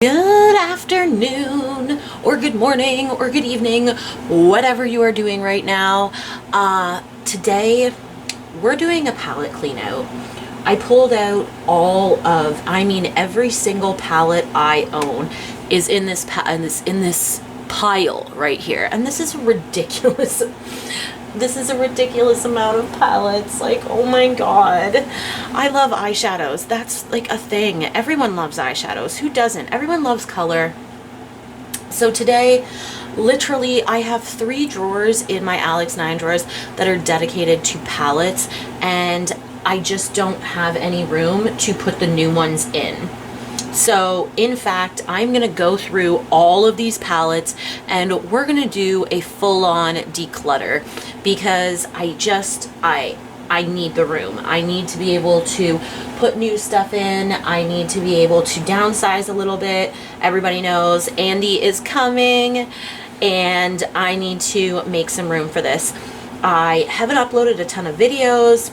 Good afternoon, or good morning, or good evening, whatever you are doing right now. Today, we're doing a palette clean out. I pulled out every single palette I own is in this pile right here, and this is ridiculous. This is a ridiculous amount of palettes. Like, oh my god. I love eyeshadows. That's like a thing. Everyone loves eyeshadows. Who doesn't? Everyone loves color. So today, literally, I have 3 drawers in my Alex 9 drawers that are dedicated to palettes, and I just don't have any room to put the new ones in. So, in fact, I'm going to go through all of these palettes and we're going to do a full-on declutter because I need the room. I need to be able to put new stuff in. I need to be able to downsize a little bit. Everybody knows Andy is coming and I need to make some room for this. I haven't uploaded a ton of videos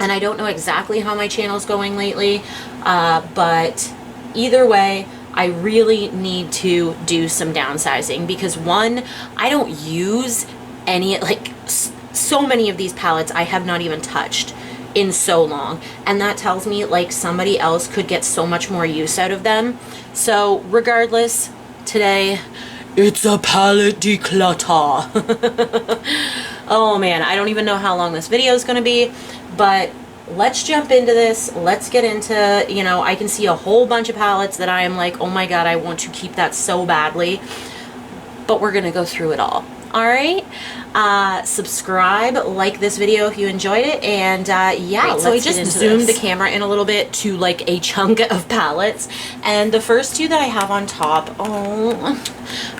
and I don't know exactly how my channel's going lately, but either way, I really need to do some downsizing because one, I don't use any, so many of these palettes I have not even touched in so long, and that tells me like somebody else could get so much more use out of them. So regardless, today it's a palette declutter. Oh man, I don't even know how long this video is going to be, but let's jump into this. Let's get into, I can see a whole bunch of palettes that I am like, oh my god, I want to keep that so badly. But we're going to go through it all. Alright? Subscribe, like this video if you enjoyed it, and yeah, right, so I just zoomed the camera in a little bit to like a chunk of palettes, and the first 2 that I have on top,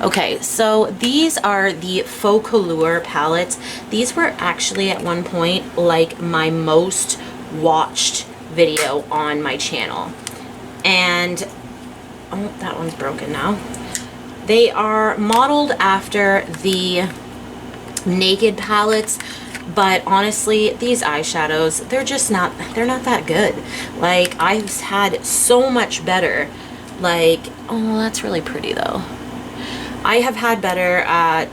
okay, so these are the Faux Couleur palettes. These were actually at one point like my most watched video on my channel, and that one's broken now. They are modeled after the Naked palettes, but honestly, these eyeshadows, they're not that good. Like, I've had so much better, like, oh, that's really pretty though. I have had better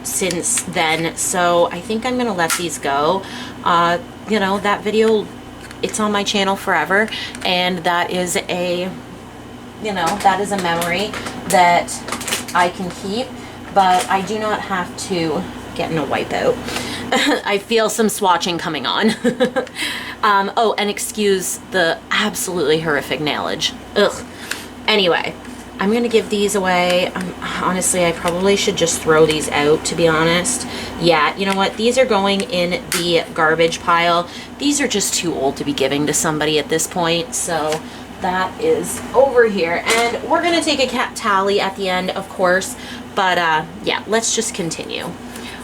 since then, so I think I'm gonna let these go. That video, it's on my channel forever, and that is a memory that I can keep, but I do not have to get in a wipeout. I feel some swatching coming on. Oh, and excuse the absolutely horrific nailage. Ugh. Anyway, I'm gonna give these away. Honestly, I probably should just throw these out, to be honest. Yeah, you know what? These are going in the garbage pile. These are just too old to be giving to somebody at this point, so that is over here. And we're gonna take a tally at the end, of course, but yeah, let's just continue.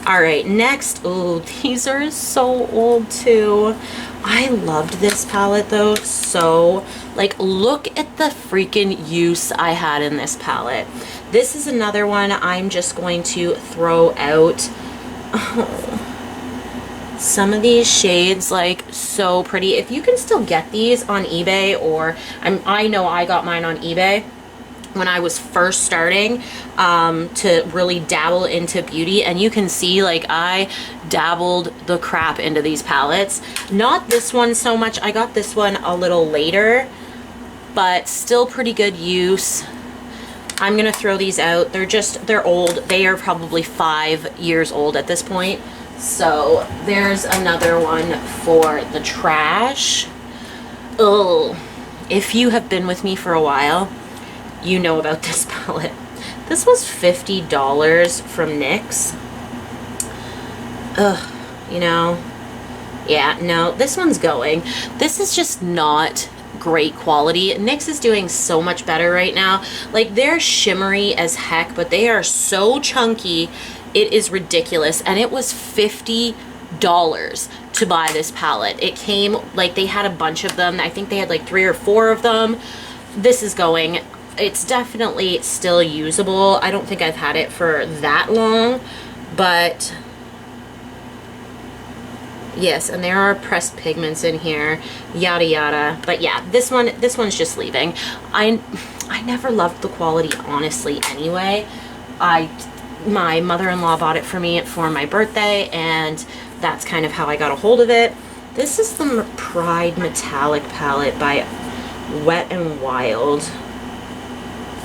All right, next, oh, these are so old too. I loved this palette though, so, like, look at the freaking use I had in this palette. This is another one I'm just going to throw out. Oh, some of these shades, like, so pretty. If you can still get these on eBay, or I know I got mine on eBay when I was first starting to really dabble into beauty, and you can see like I dabbled the crap into these palettes. Not this one so much. I got this one a little later, but still pretty good use. I'm gonna throw these out. They're old. They are probably 5 years old at this point. So there's another one for the trash. Oh, if you have been with me for a while, you know about this palette. This was $50 from NYX. Ugh, yeah, no, this one's going. This is just not great quality. NYX is doing so much better right now. Like, they're shimmery as heck, but they are so chunky, it is ridiculous. And it was $50 to buy this palette. It came, like, they had a bunch of them. I think they had like 3 or 4 of them. This is going. It's definitely still usable. I don't think I've had it for that long, but Yes, and there are pressed pigments in here, yada yada. But yeah, this one's just leaving. I never loved the quality, honestly, anyway. My mother-in-law bought it for me for my birthday, and that's kind of how I got a hold of it. This is the Pride Metallic palette by Wet n Wild.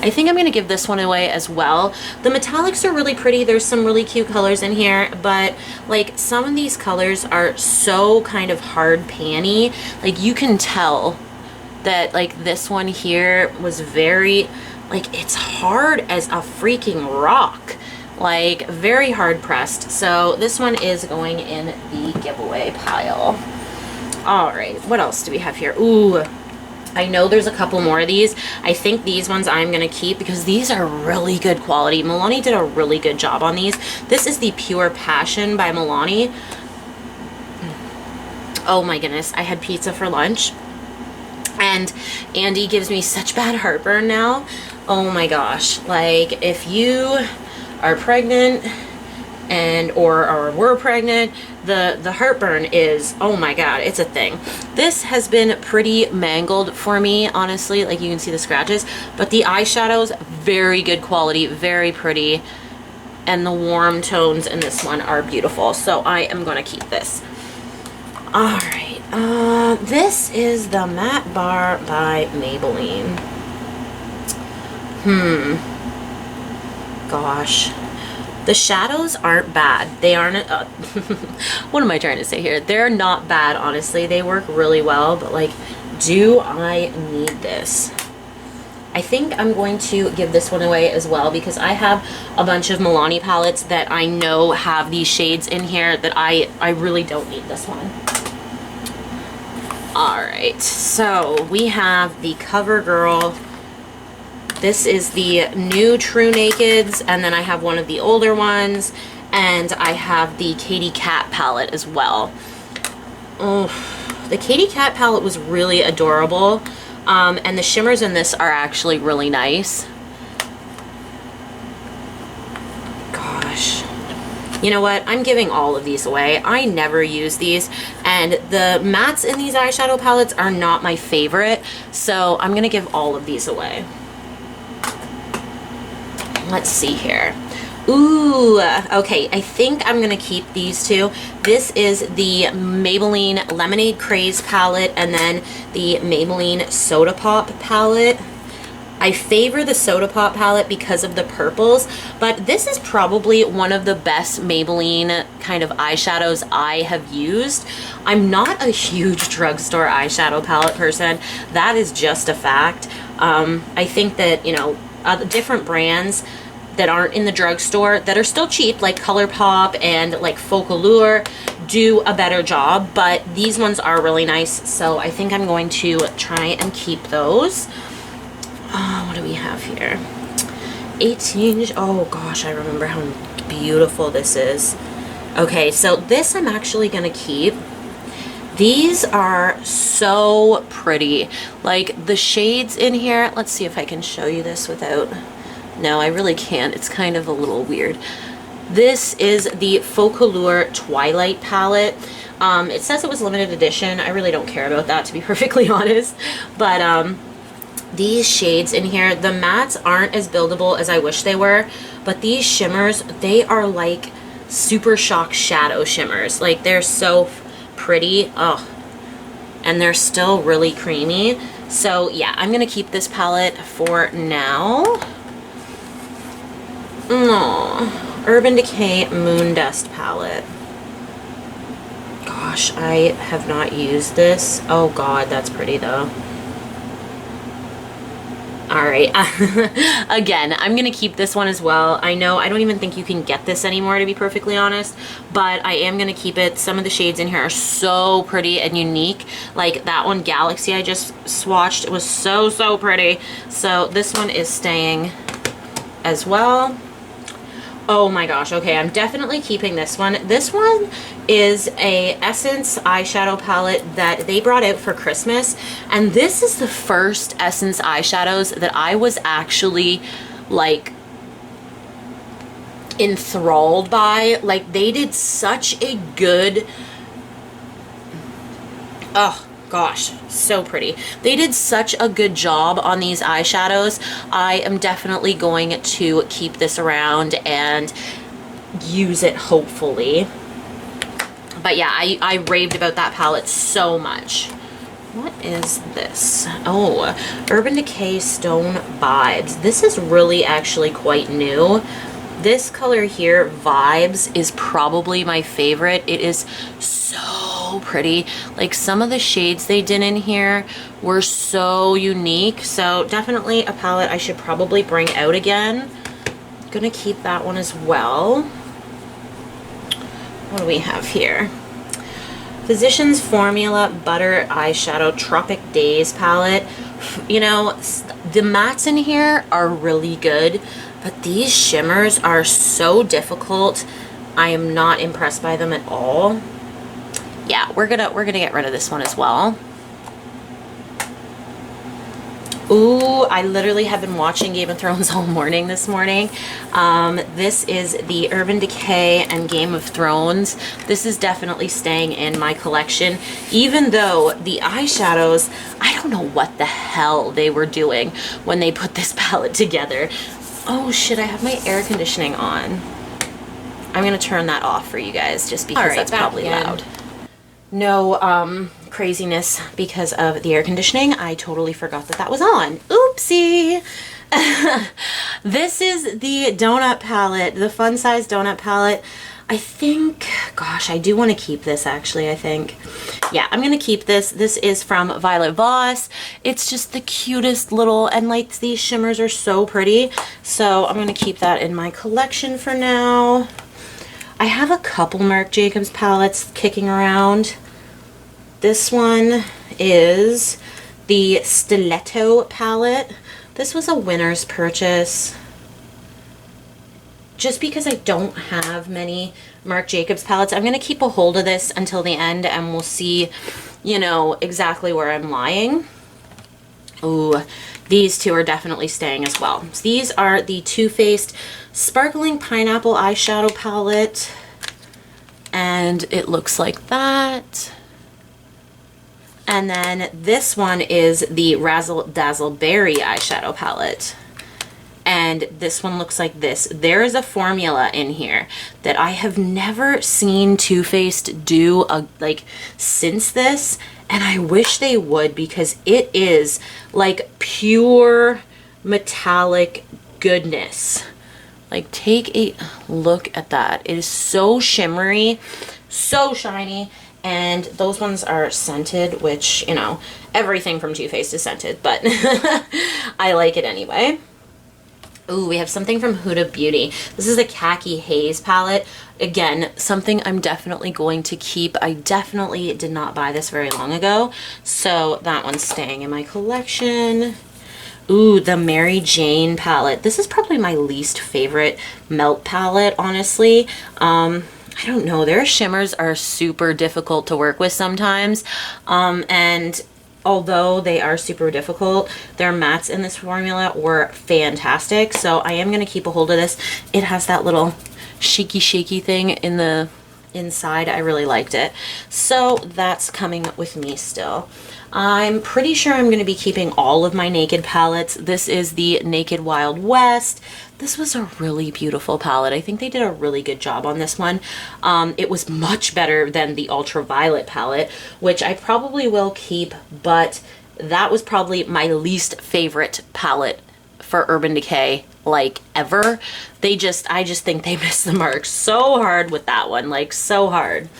I think I'm going to give this one away as well. The metallics are really pretty. There's some really cute colors in here, but like some of these colors are so kind of hard panny. Like you can tell that like this one here was very, like it's hard as a freaking rock. Like very hard pressed. So this one is going in the giveaway pile. All right, what else do we have here? Ooh, I know there's a couple more of these. I think these ones I'm going to keep because these are really good quality. Milani did a really good job on these. This is the Pure Passion by Milani. Oh my goodness, I had pizza for lunch. And Andy gives me such bad heartburn now. Oh my gosh. Like if you are pregnant or were pregnant, the heartburn is, oh my god, it's a thing. This has been pretty mangled for me, honestly. Like you can see the scratches, but the eyeshadows, very good quality, very pretty, and the warm tones in this one are beautiful. So I am going to keep this. All right, this is the Matte Bar by Maybelline. Gosh. The shadows aren't bad. They aren't, what am I trying to say here? They're not bad, honestly. They work really well, but like, do I need this? I think I'm going to give this one away as well because I have a bunch of Milani palettes that I know have these shades in here that I really don't need this one. All right, so we have the CoverGirl. This is the new True Nakeds, and then I have one of the older ones, and I have the Katy Kat palette as well. Oh, the Katy Kat palette was really adorable, and the shimmers in this are actually really nice. Gosh. You know what? I'm giving all of these away. I never use these, and the mattes in these eyeshadow palettes are not my favorite, so I'm going to give all of these away. Let's see here. Ooh, okay, I think I'm gonna keep these two. This is the Maybelline Lemonade Craze palette and then the Maybelline Soda Pop palette. I favor the Soda Pop palette because of the purples, but this is probably one of the best Maybelline kind of eyeshadows I have used. I'm not a huge drugstore eyeshadow palette person. That is just a fact. I think that, you know, different brands that aren't in the drugstore that are still cheap, like ColourPop and like Focallure, do a better job, but these ones are really nice, so I think I'm going to try and keep those. What do we have here? 18, oh gosh, I remember how beautiful this is. Okay, so this I'm actually gonna keep. These are so pretty. Like the shades in here, let's see if I can show you this without, no, I really can't. It's kind of a little weird. This is the Focallure Twilight palette. It says it was limited edition. I really don't care about that, to be perfectly honest. But these shades in here, the mattes aren't as buildable as I wish they were, but these shimmers, they are like Super Shock shadow shimmers. Like they're so pretty. Oh, and they're still really creamy. So yeah, I'm gonna keep this palette for now. Oh, Urban Decay Moon Dust palette. Gosh, I have not used this. Oh god, that's pretty though. Alright, again, I'm going to keep this one as well. I know, I don't even think you can get this anymore, to be perfectly honest, but I am going to keep it. Some of the shades in here are so pretty and unique. Like that one, Galaxy, I just swatched. It was so, so pretty. So this one is staying as well. Oh my gosh, okay, I'm definitely keeping this one. This one is a Essence eyeshadow palette that they brought out for Christmas, and this is the first Essence eyeshadows that I was actually like enthralled by. Like they did such a good Oh gosh, so pretty. They did such a good job on these eyeshadows. I am definitely going to keep this around and use it, hopefully. But yeah, I raved about that palette so much. What is this? Oh, Urban Decay Stone Vibes. This is really actually quite new. This color here, Vibes, is probably my favorite. It is so pretty. Like, some of the shades they did in here were so unique. So definitely a palette I should probably bring out again. Gonna keep that one as well. What do we have here? Physicians Formula Butter Eyeshadow Tropic Days palette. You know, the mattes in here are really good, but these shimmers are so difficult. I am not impressed by them at all. Yeah, we're gonna get rid of this one as well. Ooh, I literally have been watching Game of Thrones all morning this morning. This is the Urban Decay and Game of Thrones. This is definitely staying in my collection, even though the eyeshadows, I don't know what the hell they were doing when they put this palette together. Oh shit, I have my air conditioning on. I'm gonna turn that off for you guys just because that's probably loud. No craziness because of the air conditioning. I totally forgot that that was on. Oopsie. This is the donut palette, the fun size donut palette. I think, gosh, I do want to keep this actually, I think. Yeah, I'm going to keep this. This is from Violet Voss. It's just the cutest little, and like these shimmers are so pretty. So I'm going to keep that in my collection for now. I have a couple Marc Jacobs palettes kicking around. This one is the Stiletto palette. This was a winner's purchase. Just because I don't have many Marc Jacobs palettes, I'm going to keep a hold of this until the end and we'll see, you know, exactly where I'm lying. Ooh, these two are definitely staying as well. So these are the Too Faced Sparkling Pineapple Eyeshadow Palette. And it looks like that. And then this one is the Razzle Dazzle Berry Eyeshadow Palette. And this one looks like this. There is a formula in here that I have never seen Too Faced do since this, and I wish they would, because it is like pure metallic goodness. Like, take a look at that. It is so shimmery, so shiny, and those ones are scented, which, you know, everything from Too Faced is scented, but I like it anyway. Ooh, we have something from Huda Beauty. This is a Khaki Haze palette. Again, something I'm definitely going to keep. I definitely did not buy this very long ago, so that one's staying in my collection. Ooh, the Mary Jane palette. This is probably my least favorite melt palette, honestly. I don't know. Their shimmers are super difficult to work with sometimes, and although they are super difficult, their mattes in this formula were fantastic. So I am going to keep a hold of this. It has that little shaky thing in the inside. I really liked it. So that's coming with me still. I'm pretty sure I'm going to be keeping all of my Naked palettes. This is the Naked Wild West. This was a really beautiful palette. I think they did a really good job on this one. It was much better than the Ultraviolet palette, which I probably will keep, but that was probably my least favorite palette for Urban Decay, like, ever. I just think they missed the mark so hard with that one, like, so hard.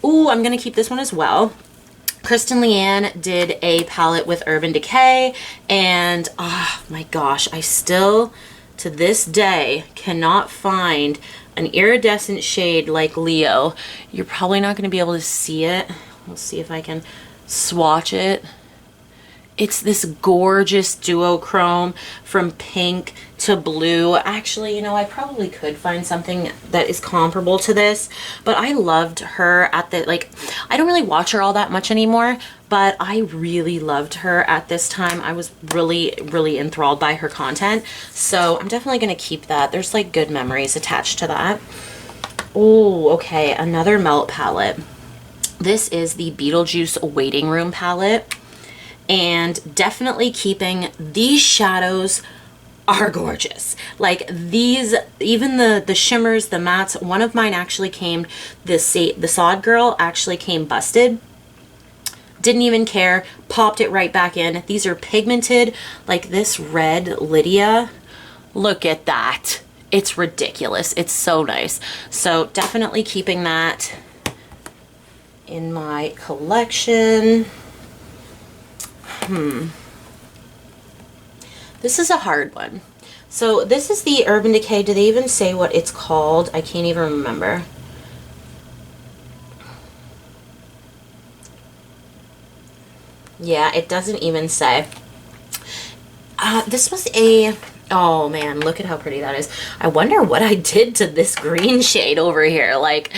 Ooh, I'm going to keep this one as well. Kristen Leanne did a palette with Urban Decay, and oh my gosh, I still, to this day, cannot find an iridescent shade like Leo. You're probably not going to be able to see it. We'll see if I can swatch it. It's this gorgeous duochrome from pink to blue. Actually, you know, I probably could find something that is comparable to this, but I loved her at the, like, I don't really watch her all that much anymore, but I really loved her at this time. I was really, really enthralled by her content. So I'm definitely going to keep that. There's like good memories attached to that. Oh, okay. Another melt palette. This is the Beetlejuice Waiting Room palette, and definitely keeping these shadows are gorgeous. Like these, even the shimmers, the mattes, one of mine actually came, the Sod Girl actually came busted. Didn't even care, popped it right back in. These are pigmented, like this red Lydia. Look at that. It's ridiculous. It's so nice. So definitely keeping that in my collection. This is a hard one. So this is the Urban Decay. Do they even say what it's called? I can't even remember. Yeah, it doesn't even say. This was a... Oh man, look at how pretty that is. I wonder what I did to this green shade over here. Like,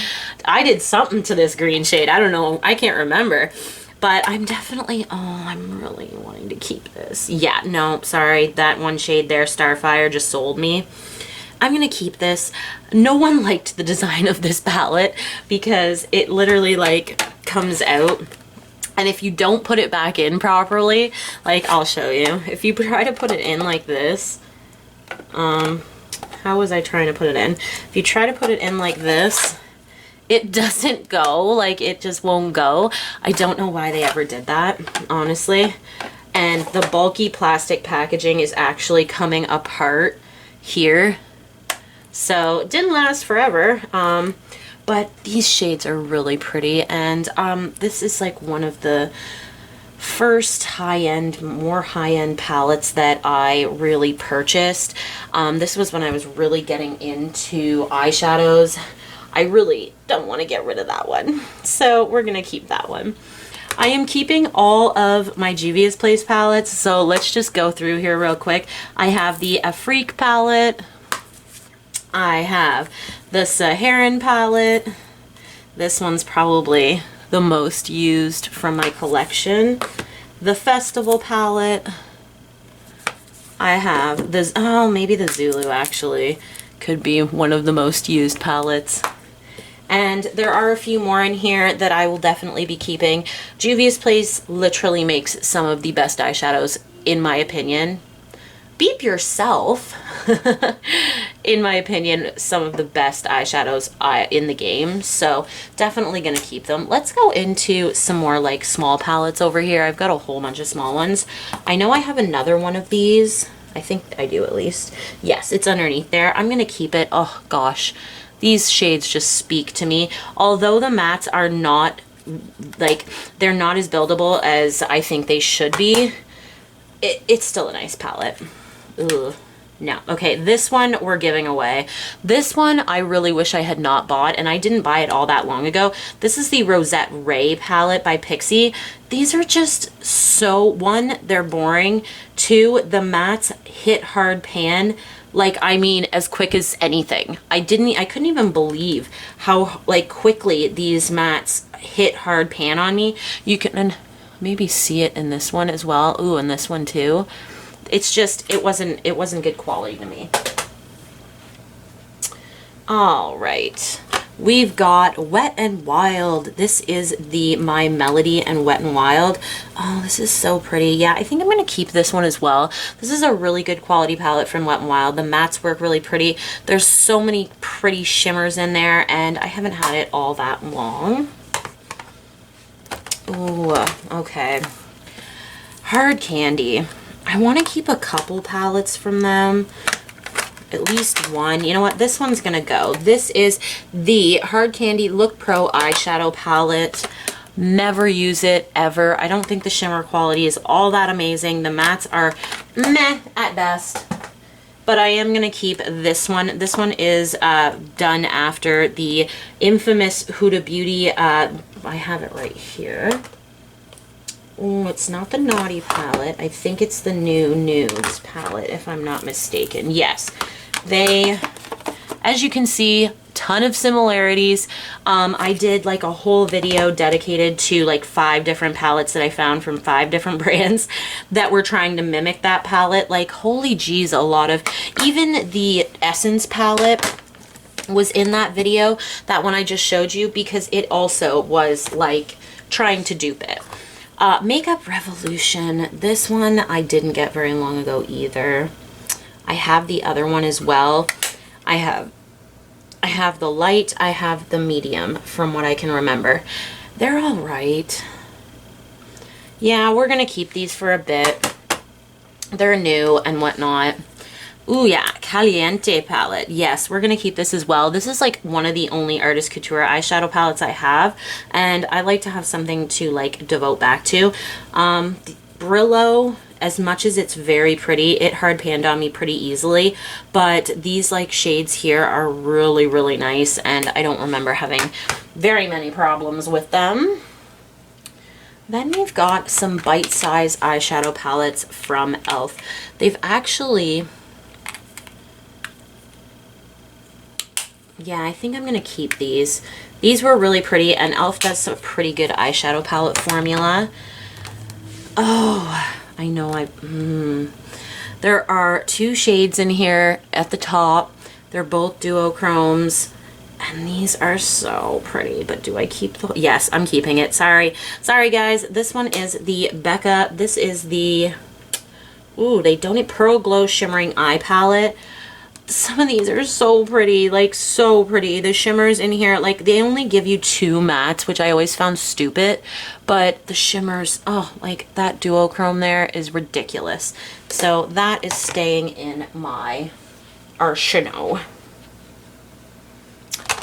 I did something to this green shade. I don't know. I can't remember. But I'm definitely... Oh, I'm really wanting to keep this. Yeah, no, sorry. That one shade there, Starfire, just sold me. I'm going to keep this. No one liked the design of this palette because it literally, like, comes out. And if you don't put it back in properly, like, I'll show you. If you try to put it in like this... how was I trying to put it in? If you try to put it in like this, it doesn't go. Like, it just won't go. I don't know why they ever did that, honestly. And the bulky plastic packaging is actually coming apart here. So it didn't last forever. But these shades are really pretty. And this is like one of the first high-end, more high-end palettes that I really purchased. This was when I was really getting into eyeshadows. I really don't want to get rid of that one, so we're gonna keep that one. I am keeping all of my Juvia's Place palettes, so let's just go through here real quick. I have the Afrique palette. I have the Saharan palette. This one's probably the most used from my collection. The Festival palette. I have this, oh, maybe the Zulu actually could be one of the most used palettes. And there are a few more in here that I will definitely be keeping. Juvia's Place literally makes some of the best eyeshadows, in my opinion. Beep yourself. In my opinion, some of the best eyeshadows in the game. So definitely gonna keep them. Let's go into some more like small palettes over here. I've got a whole bunch of small ones. I know I have another one of these. I think I do at least. Yes, it's underneath there. I'm gonna keep it. Oh gosh. These shades just speak to me. Although the mattes are not, like, they're not as buildable as I think they should be, it's still a nice palette. Ooh, no. Okay, this one we're giving away. This one I really wish I had not bought, and I didn't buy it all that long ago. This is the Rosette Ray palette by Pixie. These are just so, one, they're boring. Two, the mattes hit hard pan. Like, I mean, as quick as anything. I couldn't even believe how, like, quickly these mattes hit hard pan on me. You can maybe see it in this one as well. Ooh, and this one too. It's just, it wasn't good quality to me. All right. We've got Wet and Wild. This is the My Melody and Wet and Wild. Oh, this is so pretty. Yeah, I think I'm going to keep this one as well. This is a really good quality palette from Wet and Wild. The mattes work really pretty. There's so many pretty shimmers in there, and I haven't had it all that long. Ooh, okay. Hard Candy. I want to keep a couple palettes from them. At least one. You know what? This one's gonna go. This is the Hard Candy Look Pro eyeshadow palette. Never use it ever. I don't think the shimmer quality is all that amazing. The mattes are meh at best. But I am gonna keep this one. This one is done after the infamous Huda Beauty. I have it right here. Oh, it's not the Naughty palette. I think it's the new Nudes palette, if I'm not mistaken. Yes. They, as you can see, ton of similarities. I did like a whole video dedicated to like 5 different palettes that I found from 5 different brands that were trying to mimic that palette. Like, holy geez, a lot of, even the Essence palette was in that video, that one I just showed you, because it also was like trying to dupe it. Makeup Revolution, this one I didn't get very long ago either. I have the other one as well. I have the light, I have the medium from what I can remember. They're all right. Yeah, we're gonna keep these for a bit. They're new and whatnot. Ooh, yeah, Caliente palette. Yes, we're going to keep this as well. This is like one of the only Artist Couture eyeshadow palettes I have, and I like to have something to like devote back to. Brillo, as much as it's very pretty, it hard panned on me pretty easily, but these like shades here are really, really nice, and I don't remember having very many problems with them. Then we've got some bite-size eyeshadow palettes from Elf. They've actually... Yeah, I think I'm going to keep these. These were really pretty, and Elf does some pretty good eyeshadow palette formula. Oh, I know there are 2 shades in here at the top. They're both duochromes, and these are so pretty. But do I keep the... Yes, I'm keeping it. Sorry, guys. This one is the Becca. This is the... Ooh, they don't... Pearl Glow Shimmering Eye Palette. Some of these are so pretty, like so pretty. The shimmers in here, like they only give you 2 mattes, which I always found stupid, but the shimmers, oh, like that duochrome there is ridiculous. So that is staying in my arsenal.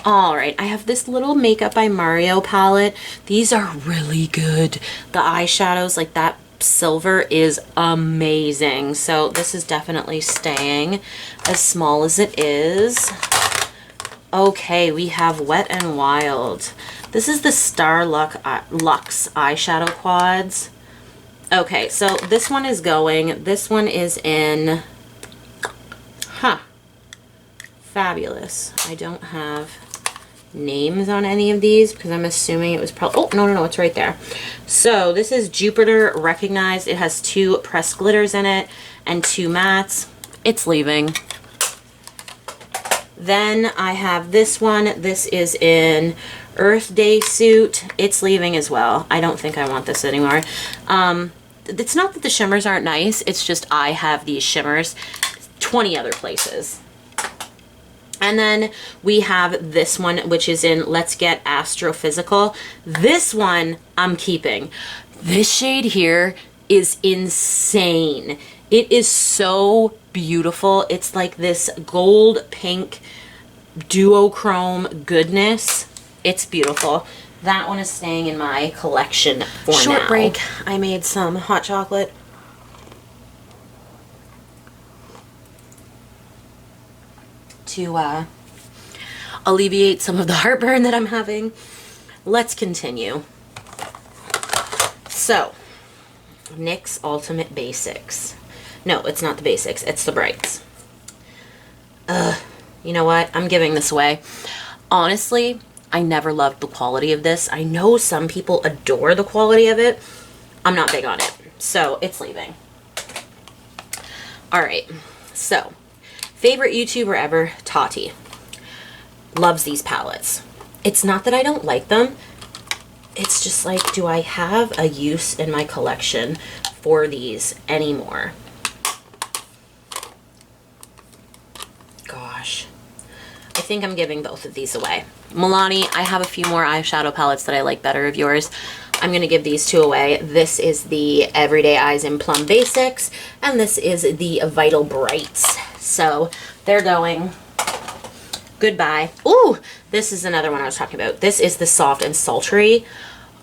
All right, I have this little Makeup by Mario palette. These are really good. The eyeshadows, like that silver is amazing. So this is definitely staying as small as it is. Okay, we have Wet n Wild. This is the Star Luxe eyeshadow quads. Okay, so this one is going. This one is in... Fabulous. I don't have names on any of these because I'm assuming it was probably... Oh, no, it's right there. So this is Jupiter Recognized. It has 2 pressed glitters in it and 2 mattes. It's leaving. Then I have this one. This is in Earth Day Suit. It's leaving as well. I don't think I want this anymore. It's not that the shimmers aren't nice. It's just I have these shimmers 20 other places. And then we have this one, which is in Let's Get Astrophysical. This one I'm keeping. This shade here is insane. It is so beautiful. It's like this gold pink duochrome goodness. It's beautiful. That one is staying in my collection for now. Short break. I made some hot chocolate. To alleviate some of the heartburn that I'm having. Let's continue. So, NYX Ultimate Basics. No, it's not the basics, it's the brights. You know what? I'm giving this away. Honestly, I never loved the quality of this. I know some people adore the quality of it. I'm not big on it, so it's leaving. All right, so favorite YouTuber ever, Tati. Loves these palettes. It's not that I don't like them. It's just like, do I have a use in my collection for these anymore? Gosh. I think I'm giving both of these away. Milani, I have a few more eyeshadow palettes that I like better of yours. I'm going to give these 2 away. This is the Everyday Eyes in Plum Basics, and this is the Vital Brights. So they're going. Goodbye. Ooh, this is another one I was talking about. This is the Soft and Sultry.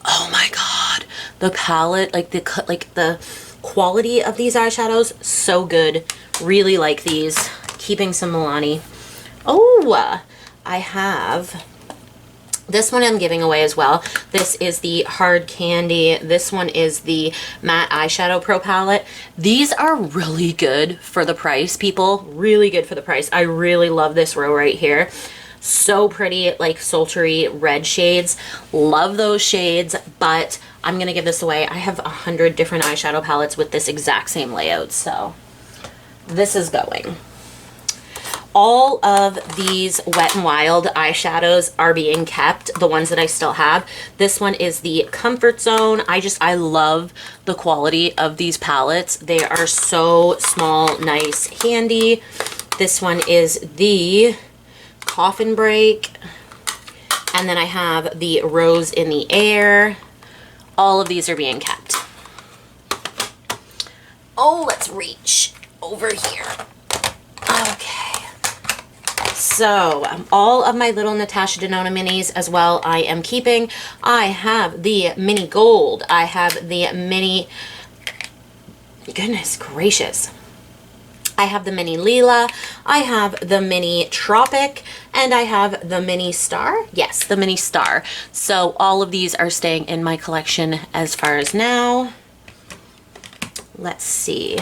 Oh my god, the palette, like the quality of these eyeshadows, so good. Really like these. Keeping some Milani. Oh, I have this one I'm giving away as well. This is the Hard Candy. This one is the Matte Eyeshadow Pro Palette. These are really good for the price, people. Really good for the price. I really love this row right here. So pretty, like sultry red shades. Love those shades, but I'm going to give this away. I have 100 different eyeshadow palettes with this exact same layout, so this is going. all of these Wet n Wild eyeshadows are being kept, the ones that I still have. This one is the Comfort Zone. I love the quality of these palettes. They are so small, nice, handy. This one is the Coffin Break. And then I have the Rose in the Air. All of these are being kept. Oh, let's reach over here. Okay. So, all of my little Natasha Denona minis as well I am keeping. I have the mini gold. I have the mini, goodness gracious. I have the mini Lila, I have the mini Tropic, and I have the mini Star. Yes, the mini Star. So all of these are staying in my collection as far as now. Let's see.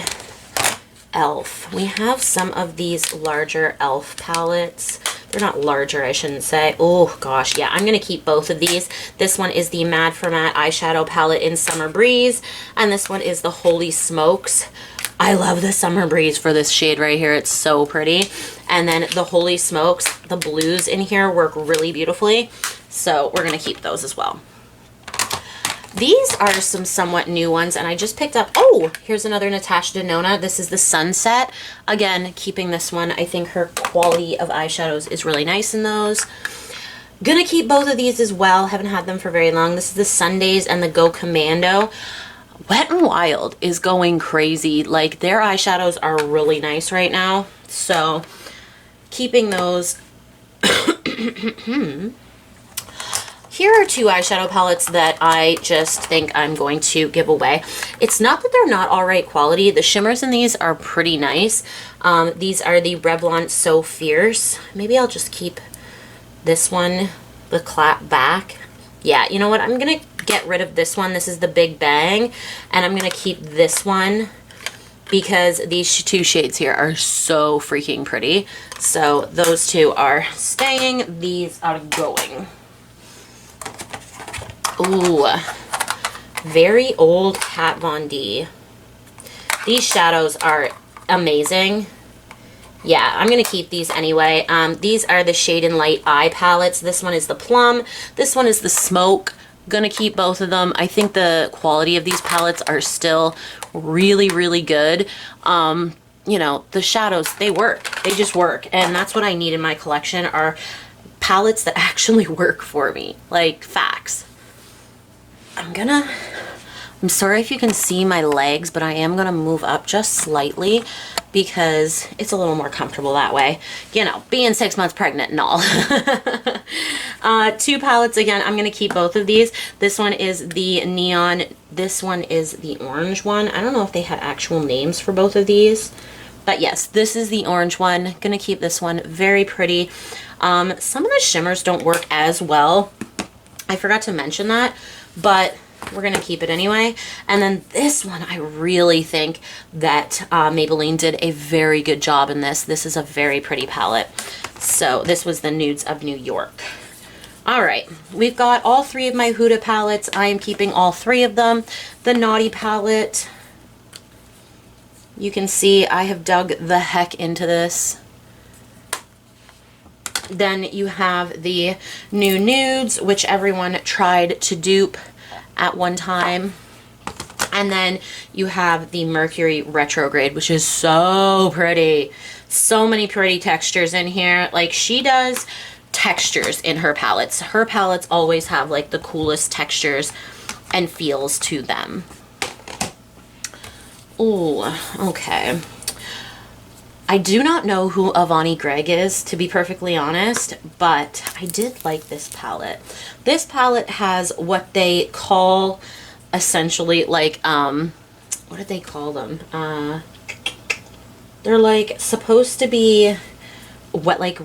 Elf. We have some of these larger Elf palettes. They're not larger, I shouldn't say. Oh gosh, yeah, I'm gonna keep both of these. This one is the Mad for Matte eyeshadow palette in Summer Breeze, and this one is the Holy Smokes. I love the Summer Breeze for this shade right here. It's so pretty. And then the Holy Smokes, the blues in here work really beautifully. So we're gonna keep those as well. These are some somewhat new ones, and I just picked up, oh, here's another Natasha Denona. This is the Sunset. Again, keeping this one. I think her quality of eyeshadows is really nice in those. Gonna keep both of these as well. Haven't had them for very long. This is the Sundays and the Go Commando. Wet n Wild is going crazy. Like, their eyeshadows are really nice right now. So, keeping those. Here are two eyeshadow palettes that I just think I'm going to give away. It's not that they're not all right quality. The shimmers in these are pretty nice. These are the Revlon So Fierce. Maybe I'll just keep this one, the clap back. Yeah, you know what? I'm going to get rid of this one. This is the Big Bang. And I'm going to keep this one because these two shades here are so freaking pretty. So those two are staying. These are going. Ooh, very old Kat Von D. These shadows are amazing. Yeah, I'm going to keep these anyway. These are the Shade and Light eye palettes. This one is the Plum. This one is the Smoke. Gonna keep both of them. I think the quality of these palettes are still really, really good. You know, the shadows, they work. They just work. And that's what I need in my collection are palettes that actually work for me. Like, facts. I'm sorry if you can see my legs, but I am gonna move up just slightly because it's a little more comfortable that way. You know, being 6 months pregnant and all. Two palettes again. I'm gonna keep both of these. This one is the neon. This one is the orange one. I don't know if they had actual names for both of these, but yes, this is the orange one. Gonna keep this one. Very pretty. Some of the shimmers don't work as well. I forgot to mention that, but we're going to keep it anyway. And then this one, I really think that Maybelline did a very good job in this. This is a very pretty palette. So this was the Nudes of New York. All right, we've got all three of my Huda palettes. I am keeping all three of them. The Naughty palette, you can see I have dug the heck into this. Then you have the new Nudes, which everyone tried to dupe at one time. And then you have the Mercury Retrograde, which is so pretty. So many pretty textures in here. Like, she does textures in her palettes. Her palettes always have like the coolest textures and feels to them. Ooh, okay. I do not know who Avani Gregg is, to be perfectly honest, but I did like this palette. This palette has what they call essentially like, what did they call them? They're like supposed to be wet, like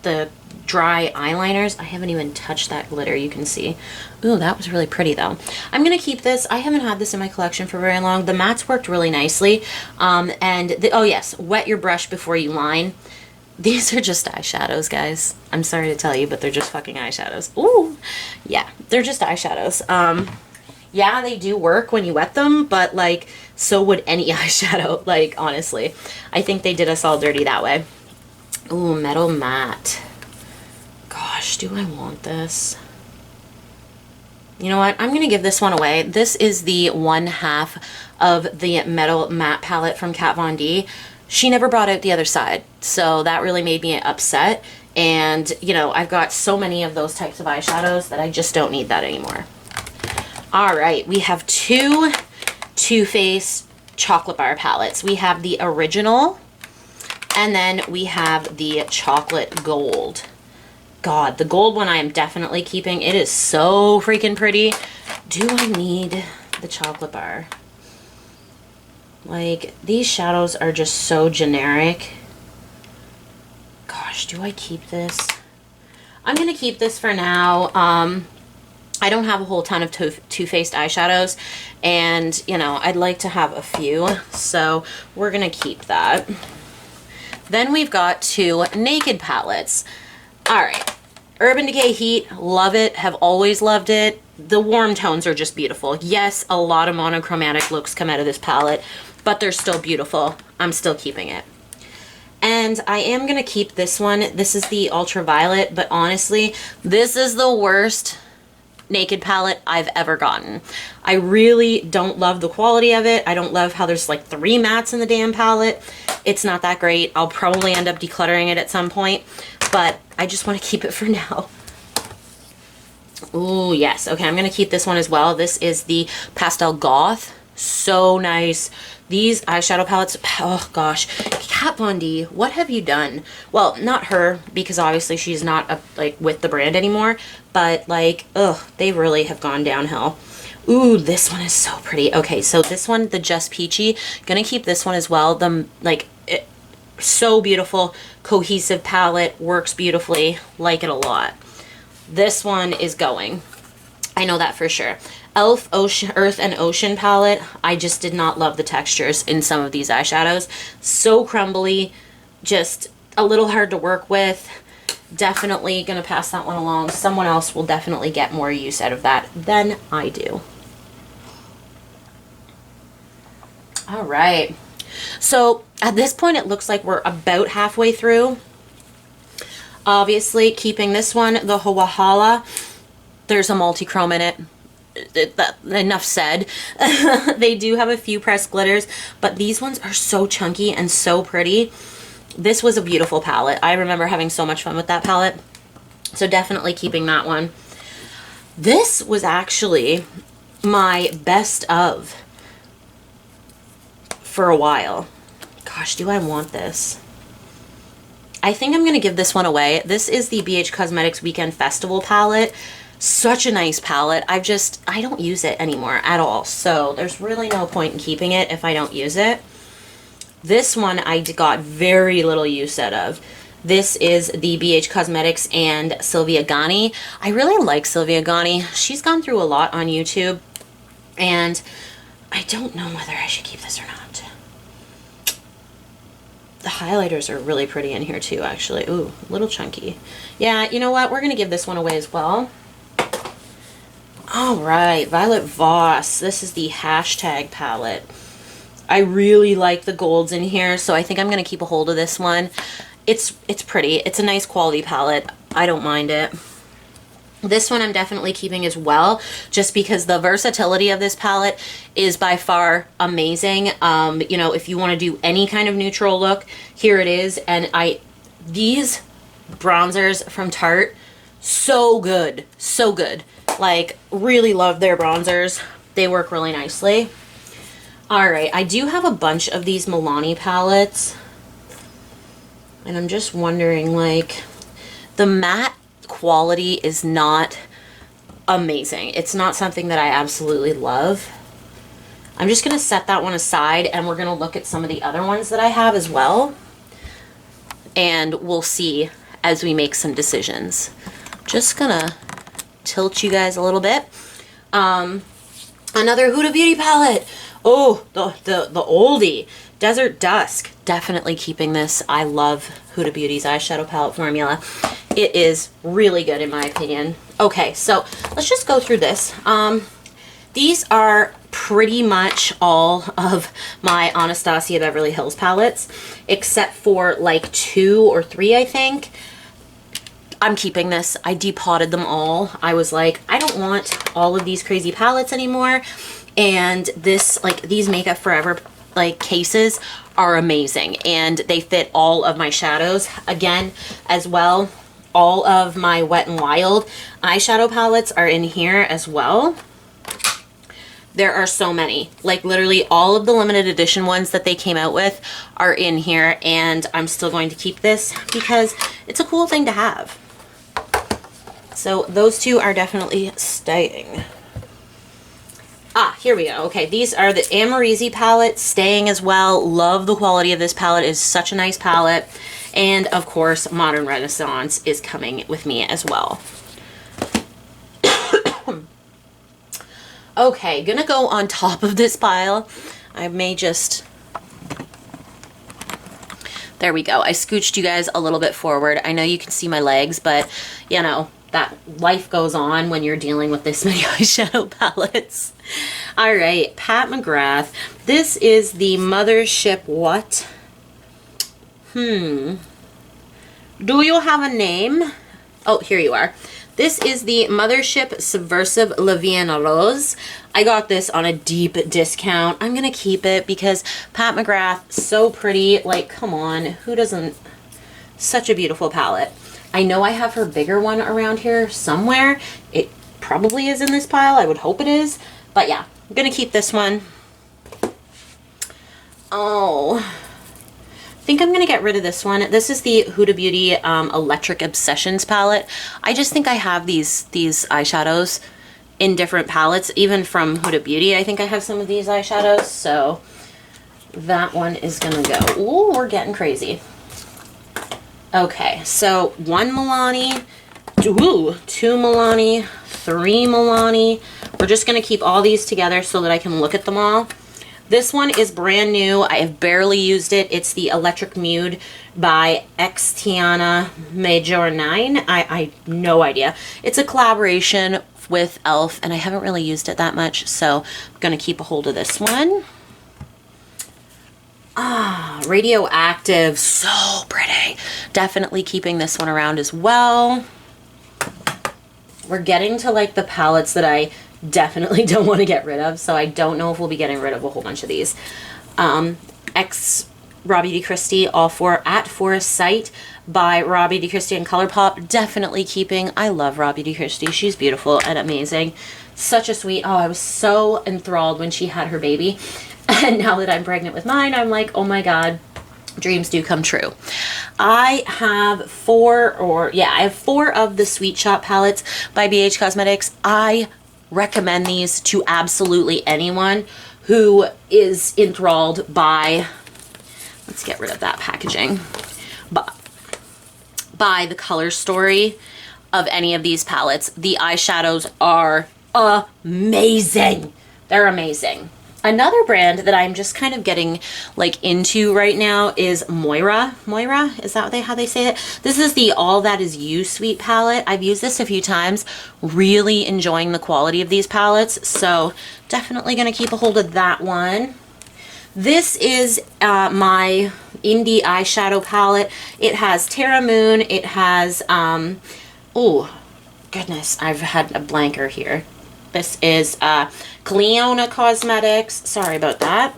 the dry eyeliners. I haven't even touched that glitter, you can see. Ooh, that was really pretty though. I'm gonna keep this. I haven't had this in my collection for very long. The mattes worked really nicely. Oh yes, wet your brush before you line. These are just eyeshadows, guys. I'm sorry to tell you, but they're just fucking eyeshadows. Ooh, yeah, they're just eyeshadows. Yeah, they do work when you wet them, but like So would any eyeshadow, like, honestly. I think they did us all dirty that way. Ooh, Metal Matte. Gosh, do I want this? You know what? I'm going to give this one away. This is the 1/2 of the Metal Matte palette from Kat Von D. She never brought out the other side, so that really made me upset. And, you know, I've got so many of those types of eyeshadows that I just don't need that anymore. All right, we have two Too Faced chocolate bar palettes. We have the original, and then we have the chocolate gold. God, the gold one I am definitely keeping. It is so freaking pretty. Do I need the chocolate bar? Like, these shadows are just so generic. Gosh, do I keep this? I'm going to keep this for now. I don't have a whole ton of Too Faced eyeshadows, and, you know, I'd like to have a few, so we're going to keep that. Then we've got two Naked palettes. All right, Urban Decay Heat, love it, have always loved it. The warm tones are just beautiful. Yes, a lot of monochromatic looks come out of this palette, but they're still beautiful. I'm still keeping it. And I am going to keep this one. This is the Ultraviolet, but honestly, this is the worst Naked palette I've ever gotten. I really don't love the quality of it. I don't love how there's like 3 mattes in the damn palette. It's not that great. I'll probably end up decluttering it at some point, but I just want to keep it for now. Ooh, yes. Okay, I'm going to keep this one as well. This is the Pastel Goth. So nice. These eyeshadow palettes, oh gosh. Kat Von D, what have you done? Well, not her, because obviously she's not like with the brand anymore, but like, ugh, they really have gone downhill. Ooh, this one is so pretty. Okay, so this one, the Just Peachy, gonna keep this one as well. The, like, so beautiful, cohesive palette, works beautifully, like it a lot. This one is going. I know that for sure. Elf Earth and Ocean palette. I just did not love the textures in some of these eyeshadows. So crumbly, just a little hard to work with. Definitely gonna pass that one along. Someone else will definitely get more use out of that than I do. All right. So at this point, it looks like we're about halfway through. Obviously, keeping this one, the Hawahala. There's a multi-chrome in it. Enough said. They do have a few pressed glitters, but these ones are so chunky and so pretty. This was a beautiful palette. I remember having so much fun with that palette, so definitely keeping that one. This was actually my best of for a while. Gosh, do I want this? I think I'm going to give this one away. This is the BH Cosmetics Weekend Festival palette. Such a nice palette. I don't use it anymore at all. So there's really no point in keeping it if I don't use it. This one I got very little use out of. This is the BH Cosmetics and Sylvia Ghani. I really like Sylvia Ghani. She's gone through a lot on YouTube, and I don't know whether I should keep this or not. The highlighters are really pretty in here too, actually. Ooh, a little chunky. Yeah, you know what? We're going to give this one away as well. All right, Violet Voss. This is the Hashtag palette. I really like the golds in here, so I think I'm going to keep a hold of this one. It's pretty. It's a nice quality palette. I don't mind it. This one I'm definitely keeping as well, just because the versatility of this palette is by far amazing. You know, if you want to do any kind of neutral look, here it is. And these bronzers from Tarte, so good. So good. Like, really love their bronzers. They work really nicely. Alright, I do have a bunch of these Milani palettes. And I'm just wondering, like, the matte quality is not amazing. It's not something that I absolutely love. I'm just going to set that one aside, and we're going to look at some of the other ones that I have as well. And we'll see as we make some decisions. Just going to tilt you guys a little bit. Another Huda Beauty palette. Oh, the oldie. Desert Dusk. Definitely keeping this. I love Huda Beauty's eyeshadow palette formula. It is really good in my opinion. Okay, so let's just go through this. These are pretty much all of my Anastasia Beverly Hills palettes, except for like 2 or 3, I think. I'm keeping this. I depotted them all. I was like, I don't want all of these crazy palettes anymore. And this, like, these Makeup Forever, like, cases are amazing. And they fit all of my shadows. Again, as well, all of my Wet n Wild eyeshadow palettes are in here as well. There are so many. Like, literally all of the limited edition ones that they came out with are in here. And I'm still going to keep this because it's a cool thing to have. So those 2 are definitely staying. Ah, here we go. Okay, these are the Amorisi palette, staying as well. Love the quality of this palette. It's such a nice palette. And of course, Modern Renaissance is coming with me as well. Okay, gonna go on top of this pile. I may just... There we go. I scooched you guys a little bit forward. I know you can see my legs, but, you know, that life goes on when you're dealing with this many eyeshadow palettes. All right, Pat McGrath. This is the Mothership what? Do you have a name? Oh, here you are. This is the Mothership Subversive La Vie en Rose. I got this on a deep discount. I'm going to keep it because Pat McGrath, so pretty. Like, come on. Who doesn't? Such a beautiful palette. I know I have her bigger one around here somewhere. It probably is in this pile. I would hope it is. But yeah, I'm going to keep this one. Oh, I think I'm going to get rid of this one. This is the Huda Beauty Electric Obsessions palette. I just think I have these eyeshadows in different palettes. Even from Huda Beauty, I think I have some of these eyeshadows. So that one is going to go. Ooh, we're getting crazy. Okay, so 1 Milani, 2 Milani, 3 Milani. We're just going to keep all these together so that I can look at them all. This one is brand new. I have barely used it. It's the Electric Nude by Tiana Major 9. I no idea. It's a collaboration with Elf, and I haven't really used it that much, so I'm going to keep a hold of this one. Ah, Radioactive, so pretty. Definitely keeping this one around as well. We're getting to like the palettes that I definitely don't want to get rid of, so I don't know if we'll be getting rid of a whole bunch of these. X Robbie D. Christie, all for at Forest Sight by Robbie D. Christie and ColourPop. Definitely keeping. I love Robbie D. Christie. She's beautiful and amazing. Such a sweet. Oh, I was so enthralled when she had her baby. And now that I'm pregnant with mine, I'm like, oh my God, dreams do come true. I have 4 of the Sweet Shop palettes by BH Cosmetics. I recommend these to absolutely anyone who is enthralled by, let's get rid of that packaging, by the color story of any of these palettes. The eyeshadows are amazing. They're amazing. Another brand that I'm just kind of getting like into right now is Moira. Moira, is that how they say it? This is the All That Is You Sweet palette. I've used this a few times. Really enjoying the quality of these palettes. So definitely going to keep a hold of that one. This is my Indie eyeshadow palette. It has Terra Moon. It has, oh goodness, I've had a blanker here. This is Cleona Cosmetics. Sorry about that.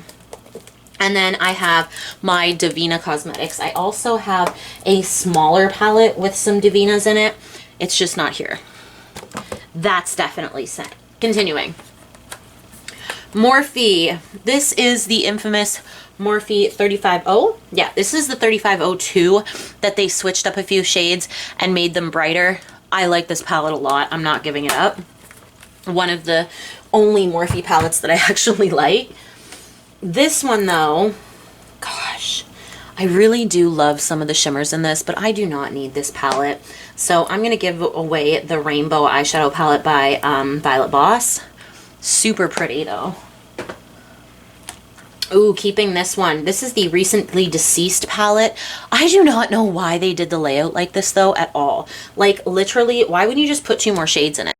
And then I have my Divina Cosmetics. I also have a smaller palette with some Divinas in it. It's just not here. That's definitely sent. Continuing. Morphe. This is the infamous Morphe 350. Yeah, this is the 3502 that they switched up a few shades and made them brighter. I like this palette a lot. I'm not giving it up. One of the only Morphe palettes that I actually like. This one though, gosh, I really do love some of the shimmers in this, but I do not need this palette. So I'm going to give away the Rainbow Eyeshadow Palette by Violet Voss. Super pretty though. Ooh, keeping this one. This is the Recently Deceased palette. I do not know why they did the layout like this though at all. Like literally, why wouldn't you just put 2 more shades in it?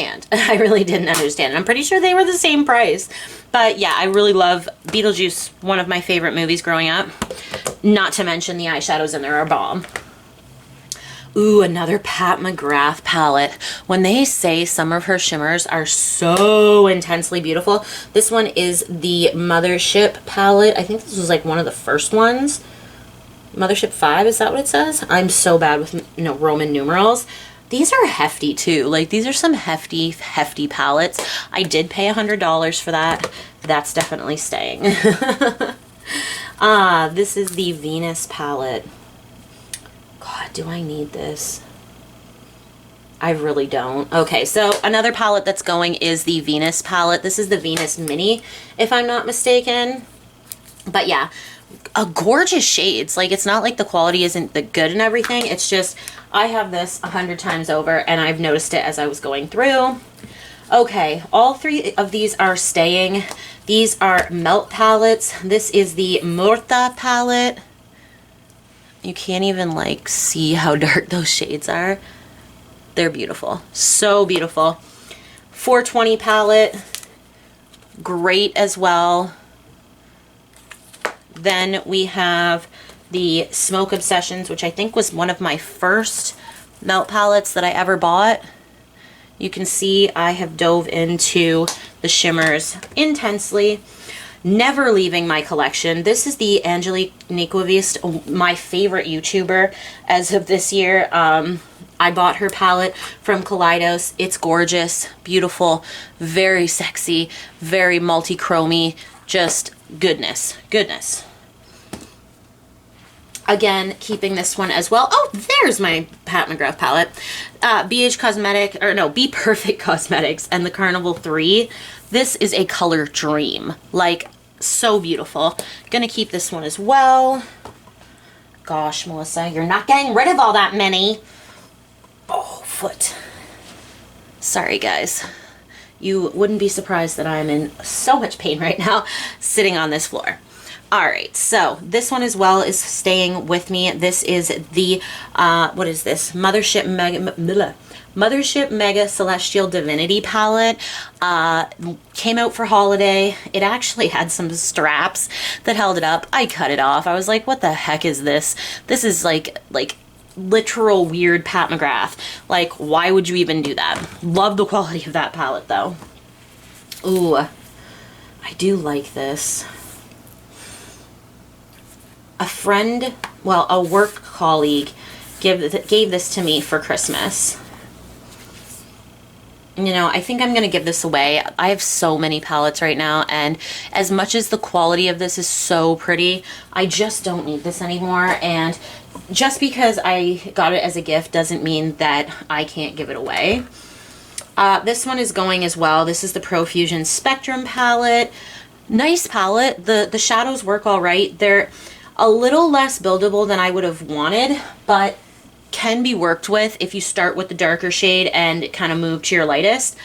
And understand. I really didn't understand. I'm pretty sure they were the same price. But yeah, I really love Beetlejuice, one of my favorite movies growing up. Not to mention the eyeshadows in there are bomb. Ooh, another Pat McGrath palette. When they say some of her shimmers are so intensely beautiful, this one is the Mothership palette. I think this was like one of the first ones. Mothership 5, is that what it says? I'm so bad with Roman numerals. These are hefty too. Like, these are some hefty palettes. I did pay $100 for that. That's definitely staying. This is the Venus palette. God, do I need this? I really don't. Okay, so another palette that's going is the Venus palette. This is the Venus Mini, if I'm not mistaken. But yeah, gorgeous shades. Like, it's not like the quality isn't the good and everything. It's just, I have this 100 times over and I've noticed it as I was going through. Okay, all three of these are staying. These are melt palettes. This is the Murta palette. You can't even like see how dark those shades are. They're beautiful. So beautiful. 420 palette. Great as well. Then we have the Smoke Obsessions, which I think was one of my first melt palettes that I ever bought. You can see I have dove into the shimmers intensely. Never leaving my collection. This is the Angelique Nyquist, my favorite YouTuber as of this year. I bought her palette from Kaleidos. It's gorgeous, beautiful, very sexy, very multi-chromy, just goodness. Again, keeping this one as well. Oh, there's my Pat McGrath palette. Be Perfect Cosmetics and the Carnival 3. This is a color dream. Like, so beautiful. Gonna keep this one as well. Gosh, Melissa, you're not getting rid of all that many. Oh, foot. Sorry, guys. You wouldn't be surprised that I'm in so much pain right now sitting on this floor. All right, so this one as well is staying with me. This is the, what is this? Mothership Mega Celestial Divinity palette. Came out for holiday. It actually had some straps that held it up. I cut it off. I was like, what the heck is this? This is like literal weird Pat McGrath. Like, why would you even do that? Love the quality of that palette though. Ooh, I do like this. A friend, well, a work colleague gave this to me for Christmas. You know, I think I'm going to give this away. I have so many palettes right now, and as much as the quality of this is so pretty, I just don't need this anymore. And just because I got it as a gift doesn't mean that I can't give it away. This one is going as well. This is the Profusion Spectrum palette. Nice palette. The shadows work all right. They're a little less buildable than I would have wanted, but can be worked with if you start with the darker shade and kind of move to your lightest.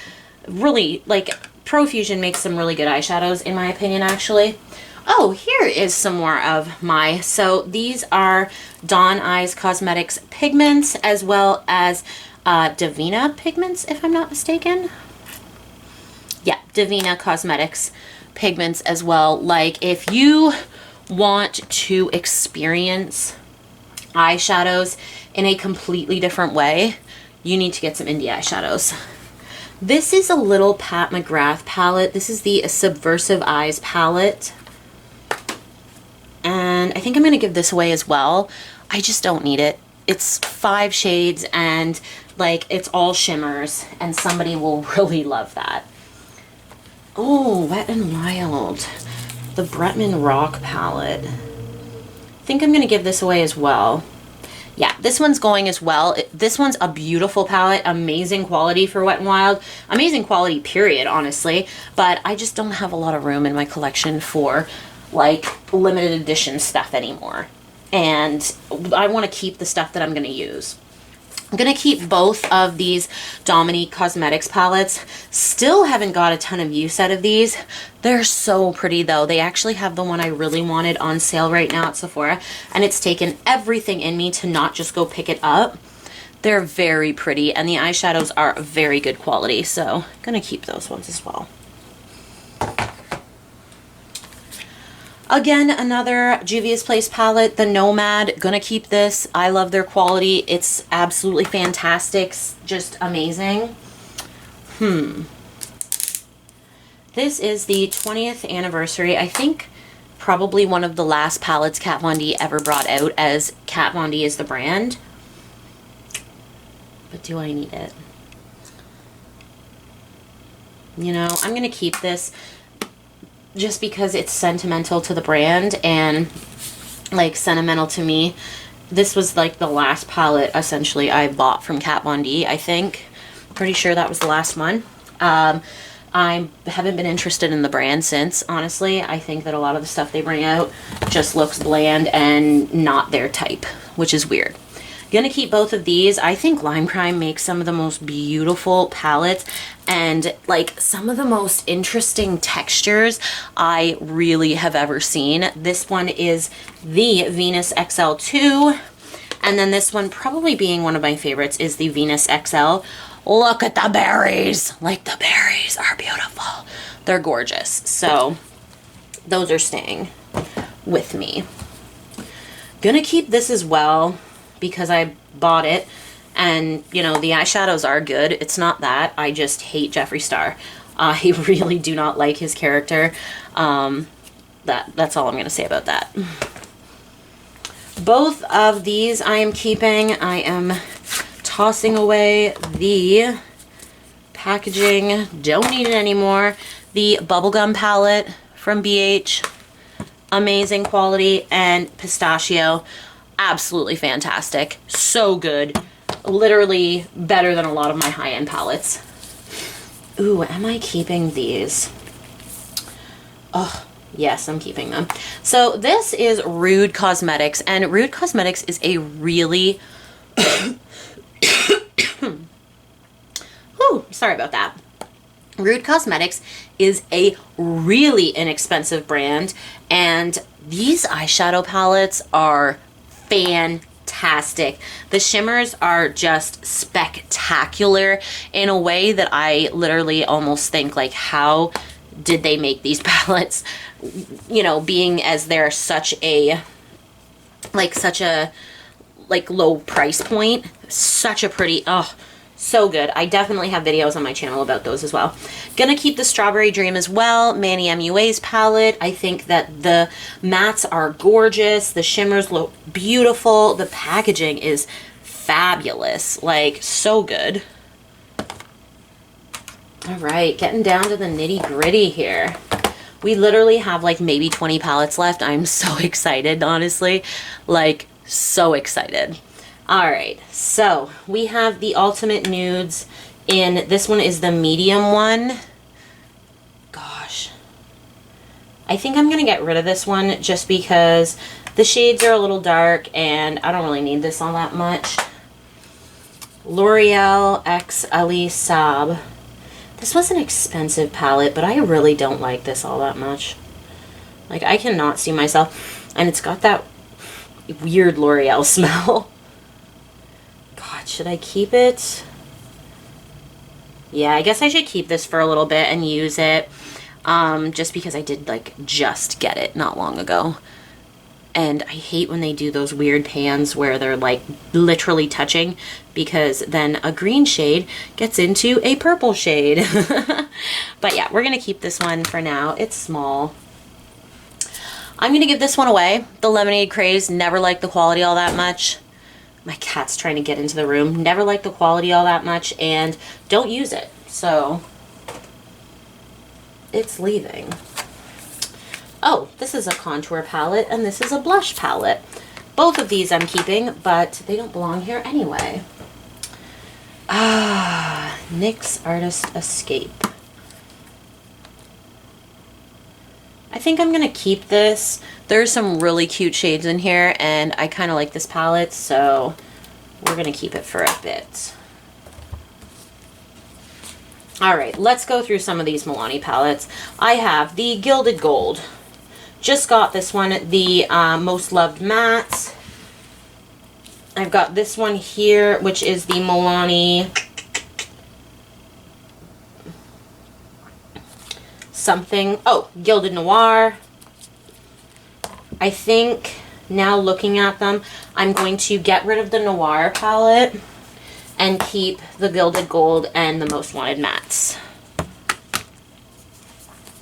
Really, like, Profusion makes some really good eyeshadows, in my opinion, actually. Oh, here is some more of my, so these are Dawn Eyes Cosmetics pigments, as well as Divina pigments, if I'm not mistaken. Yeah, Divina Cosmetics pigments as well. Like, if you want to experience eyeshadows in a completely different way, you need to get some indie eyeshadows. This is a little Pat McGrath palette. This is the Subversive Eyes palette. And I think I'm going to give this away as well. I just don't need it. It's 5 shades and like it's all shimmers, and somebody will really love that. Oh, Wet n Wild. The Bretman Rock palette. I think I'm going to give this away as well. Yeah, this one's going as well. This one's a beautiful palette. Amazing quality for Wet n Wild. Amazing quality, period, honestly. But I just don't have a lot of room in my collection for, like, limited edition stuff anymore. And I want to keep the stuff that I'm going to use. I'm going to keep both of these Dominique Cosmetics palettes. Still haven't got a ton of use out of these. They're so pretty though. They actually have the one I really wanted on sale right now at Sephora, and it's taken everything in me to not just go pick it up. They're very pretty, and the eyeshadows are very good quality, so I'm gonna keep those ones as well. Again, another Juvia's Place palette, the Nomad. Gonna keep this. I love their quality. It's absolutely fantastic. Just amazing. This is the 20th anniversary. I think probably one of the last palettes Kat Von D ever brought out, as Kat Von D is the brand. But do I need it? You know, I'm gonna keep this just because it's sentimental to the brand and like sentimental to me. This was like the last palette essentially I bought from Kat Von D, I think. Pretty sure that was the last one. I haven't been interested in the brand since, honestly. I think that a lot of the stuff they bring out just looks bland and not their type, which is weird. Gonna keep both of these. I think Lime Crime makes some of the most beautiful palettes and like some of the most interesting textures I really have ever seen. This one is the Venus XL2, and then this one, probably being one of my favorites, is the Venus XL. Look at the berries. Like, the berries are beautiful. They're gorgeous. So those are staying with me. Gonna keep this as well because I bought it, and you know, the eyeshadows are good. It's not that I just hate Jeffree Star. I really do not like his character. That's all I'm gonna say about that. Both of these I am keeping. I am tossing away the packaging. Don't need it anymore. The Bubblegum palette from BH. Amazing quality, and Pistachio. Absolutely fantastic. So good. Literally better than a lot of my high-end palettes. Ooh, am I keeping these? Oh, yes, I'm keeping them. So this is Rude Cosmetics, and Rude Cosmetics is a really... Ooh, sorry about that. Rude Cosmetics is a really inexpensive brand, and these eyeshadow palettes are fantastic. The shimmers are just spectacular in a way that I literally almost think, like, how did they make these palettes? You know, being as they're such a low price point. Such a pretty, oh, so good. I definitely have videos on my channel about those as well. Gonna keep the Strawberry Dream as well. Manny MUA's palette. I think that the mattes are gorgeous. The shimmers look beautiful. The packaging is fabulous. Like, so good. All right, getting down to the nitty gritty here. We literally have like maybe 20 palettes left. I'm so excited, honestly. Like, so excited. All right, so we have the Ultimate Nudes in, this one is the medium one. Gosh. I think I'm going to get rid of this one just because the shades are a little dark and I don't really need this all that much. L'Oreal X Ali Sab. This was an expensive palette, but I really don't like this all that much. Like, I cannot see myself, and it's got that weird L'Oreal smell. God, should I keep it? Yeah, I guess I should keep this for a little bit and use it. Just because I did, like, just get it not long ago. And I hate when they do those weird pans where they're, like, literally touching, because then a green shade gets into a purple shade. But yeah, we're going to keep this one for now. It's small. I'm going to give this one away. The Lemonade Craze. Never liked the quality all that much. My cat's trying to get into the room. Never liked the quality all that much, and don't use it. So it's leaving. Oh, this is a contour palette, and this is a blush palette. Both of these I'm keeping, but they don't belong here anyway. Ah, NYX Artist Escape. I think I'm going to keep this. There's some really cute shades in here, and I kind of like this palette, so we're going to keep it for a bit. All right, let's go through some of these Milani palettes. I have the Gilded Gold. Just got this one, the Most Loved Mattes. I've got this one here, which is the Milani something. Oh, Gilded Noir. I think now looking at them, I'm going to get rid of the Noir palette and keep the Gilded Gold and the Most Wanted mattes.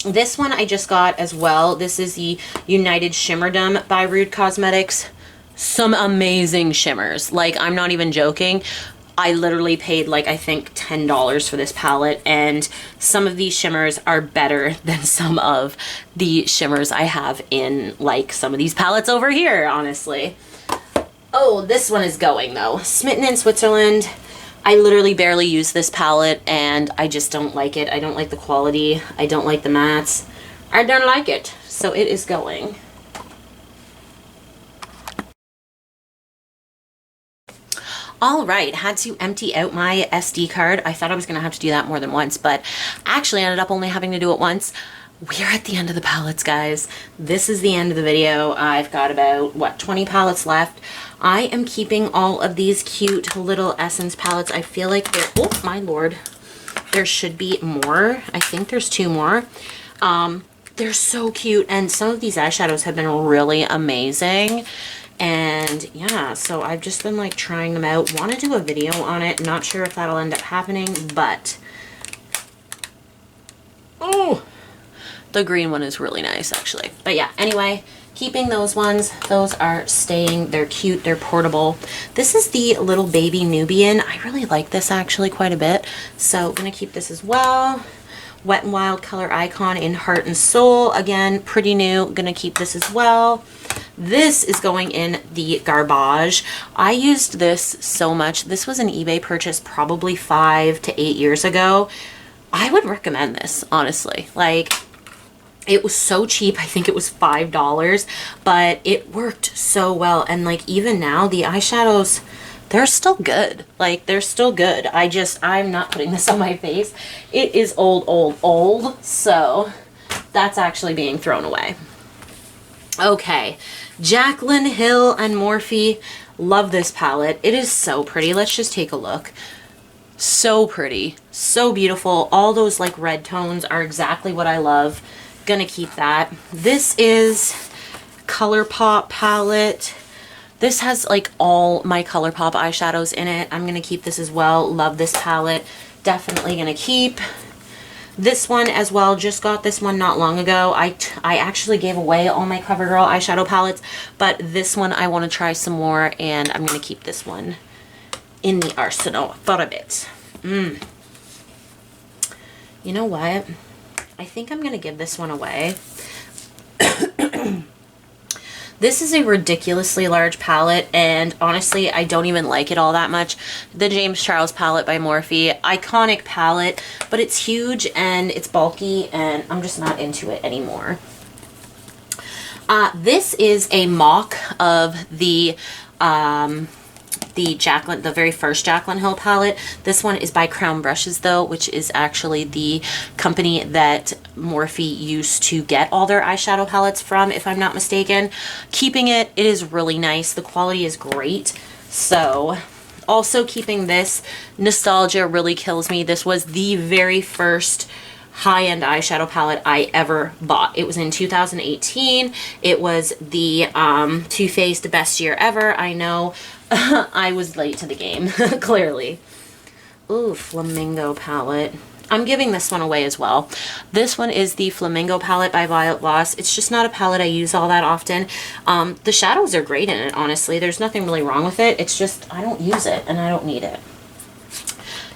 This one I just got as well. This is the United Shimmerdom by Rude Cosmetics. Some amazing shimmers. Like, I'm not even joking. I literally paid like, I think $10 for this palette, and some of these shimmers are better than some of the shimmers I have in like some of these palettes over here, honestly. Oh, this one is going though. Smitten in Switzerland. I literally barely use this palette and I just don't like it. I don't like the quality. I don't like the mattes. I don't like it. So it is going. All right, had to empty out my SD card. I thought I was gonna have to do that more than once, but actually ended up only having to do it once. We're at the end of the palettes, guys. This is the end of the video. I've got about, what, 20 palettes left. I am keeping all of these cute little Essence palettes. I feel like they're, oh my lord, there should be more. I think there's 2 more. They're so cute, and some of these eyeshadows have been really amazing. And yeah, so I've just been like trying them out. Want to do a video on it. Not sure if that'll end up happening, but oh, the green one is really nice actually. But yeah, anyway, keeping those ones. Those are staying. They're cute. They're portable. This is the Little Baby Nubian. I really like this actually quite a bit. So I'm going to keep this as well. Wet n Wild Color Icon in Heart and Soul. Again, pretty new. Going to keep this as well. This is going in the garbage. I used this so much. This was an eBay purchase probably 5 to 8 years ago. I would recommend this, honestly. Like, it was so cheap. I think it was $5, but it worked so well. And like, even now, the eyeshadows, they're still good. Like, they're still good. I'm not putting this on my face. It is old. So that's actually being thrown away. Okay, Jaclyn Hill and Morphe. Love this palette. It is so pretty. Let's just take a look. So pretty, so beautiful. All those like red tones are exactly what I love. Gonna keep that. This is ColourPop palette. This has like all my ColourPop eyeshadows in it. I'm gonna keep this as well. Love this palette. Definitely gonna keep. This one as well, just got this one not long ago. I actually gave away all my CoverGirl eyeshadow palettes, but this one I want to try some more, and I'm going to keep this one in the arsenal for a bit. You know what? I think I'm going to give this one away. This is a ridiculously large palette, and honestly, I don't even like it all that much. The James Charles palette by Morphe. Iconic palette, but it's huge and it's bulky, and I'm just not into it anymore. This is a mock of the very first Jaclyn Hill palette. This one is by Crown Brushes though, which is actually the company that Morphe used to get all their eyeshadow palettes from, if I'm not mistaken. Keeping it, it is really nice. The quality is great. So also keeping this. Nostalgia really kills me. This was the very first high-end eyeshadow palette I ever bought. It was in 2018. It was the Too Faced Best Year Ever. I know. I was late to the game, clearly. Ooh, Flamingo palette. I'm giving this one away as well. This one is the Flamingo palette by Violet Voss. It's just not a palette I use all that often. The shadows are great in it, honestly. There's nothing really wrong with it. It's just, I don't use it, and I don't need it.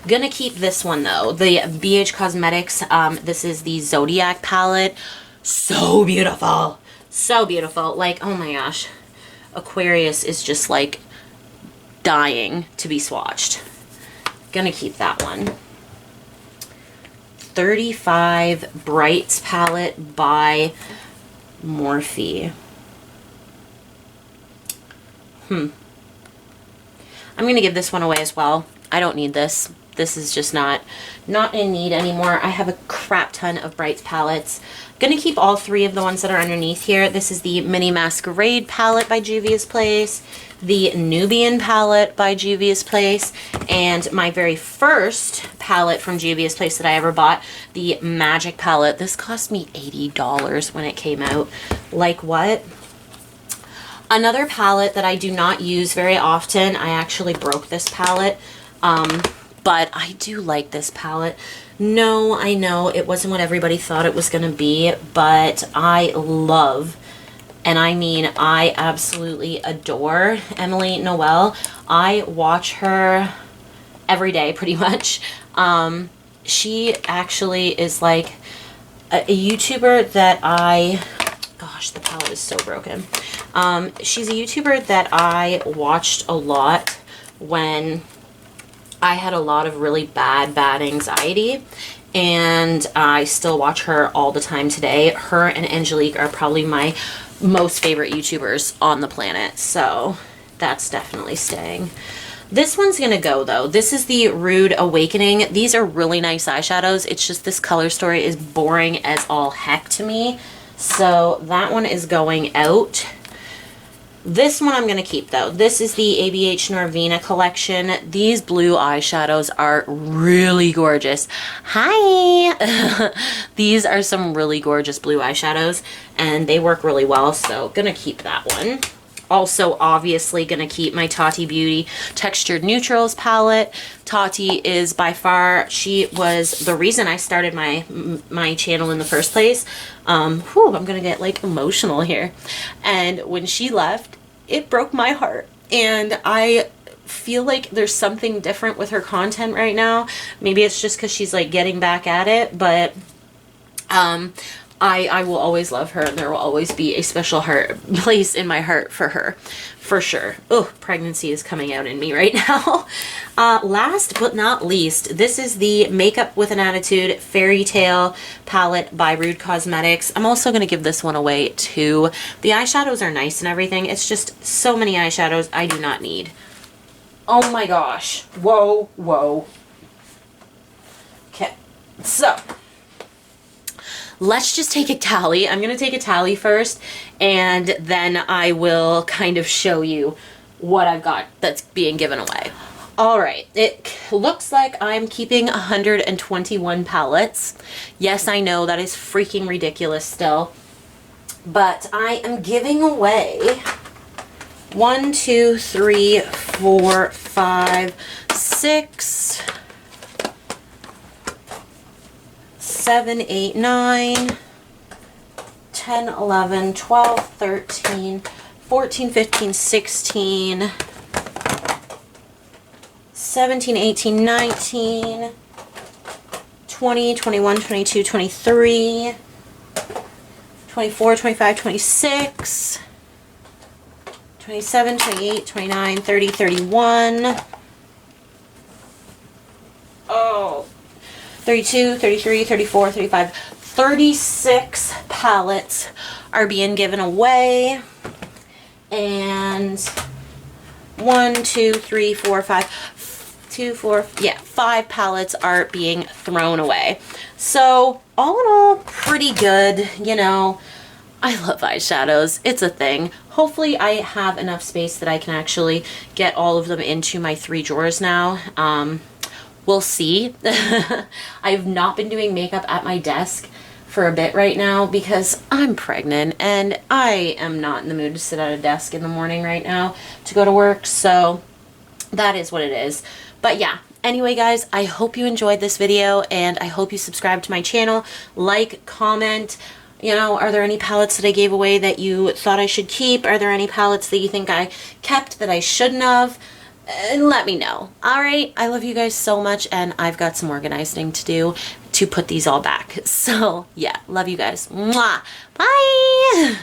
Gonna keep this one, though. The BH Cosmetics, this is the Zodiac palette. So beautiful. So beautiful. Like, oh my gosh. Aquarius is just, like, dying to be swatched. Gonna keep that one. 35 Brights palette by Morphe. I'm gonna give this one away as well. I don't need this. this is just not in need anymore. I have a crap ton of Brights palettes. Gonna keep all three of the ones that are underneath here. This is the Mini Masquerade palette by Juvia's Place, the Nubian palette by Juvia's Place, and my very first palette from Juvia's Place that I ever bought, the Magic palette. This cost me $80 when it came out. Like what? Another palette that I do not use very often, I actually broke this palette, but I do like this palette. No, I know it wasn't what everybody thought it was going to be, but I love, and I mean I absolutely adore Emily Noel. I watch her every day pretty much. She actually is like a YouTuber that gosh, the palette is so broken. She's a YouTuber that I watched a lot when I had a lot of really bad anxiety, and I still watch her all the time today. Her and Angelique are probably my most favorite YouTubers on the planet, so that's definitely staying. This one's gonna go though. This is the Rude Awakening. These are really nice eyeshadows. It's just this color story is boring as all heck to me, so that one is going out. This one I'm going to keep though. This is the ABH Norvina collection. These blue eyeshadows are really gorgeous. Hi! These are some really gorgeous blue eyeshadows and they work really well, so gonna keep that one. Also obviously gonna keep my Tati Beauty Textured Neutrals palette. Tati is by far, she was the reason I started my channel in the first place. I'm gonna get like emotional here. And when she left, it broke my heart. And I feel like there's something different with her content right now. Maybe it's just because she's like getting back at it, but I will always love her, and there will always be a special place in my heart for her, for sure. Oh, pregnancy is coming out in me right now. Last but not least, this is the Makeup with an Attitude Fairy Tale palette by Rude Cosmetics. I'm also going to give this one away too. The eyeshadows are nice and everything. It's just so many eyeshadows I do not need. Oh my gosh. Whoa, whoa. Okay, so let's just take a tally. I'm going to take a tally first, and then I will kind of show you what I've got that's being given away. All right, it looks like I'm keeping 121 palettes. Yes, I know that is freaking ridiculous still, but I am giving away 1, 2, 3, 4, 5, 6, 7, 8, 9, 10, 11, 12, 13, 14, 15, 16, 17, 18, 19, 20, 21, 22, 23, 24, 25, 26, 27, 28, 29, 30, 31. Oh. 32, 33, 34, 35, 36 palettes are being given away. And 1, 2, 3, 4, 5, 2, 4, yeah, 5 palettes are being thrown away. So all in all, pretty good. You know, I love eyeshadows. It's a thing. Hopefully I have enough space that I can actually get all of them into my 3 drawers now. We'll see. I've not been doing makeup at my desk for a bit right now because I'm pregnant and I am not in the mood to sit at a desk in the morning right now to go to work. So that is what it is. But yeah, anyway guys, I hope you enjoyed this video and I hope you subscribe to my channel, like, comment. You know, are there any palettes that I gave away that you thought I should keep? Are there any palettes that you think I kept that I shouldn't have? And let me know. All right, I love you guys so much, and I've got some organizing to do to put these all back. So yeah, love you guys. Mwah. Bye.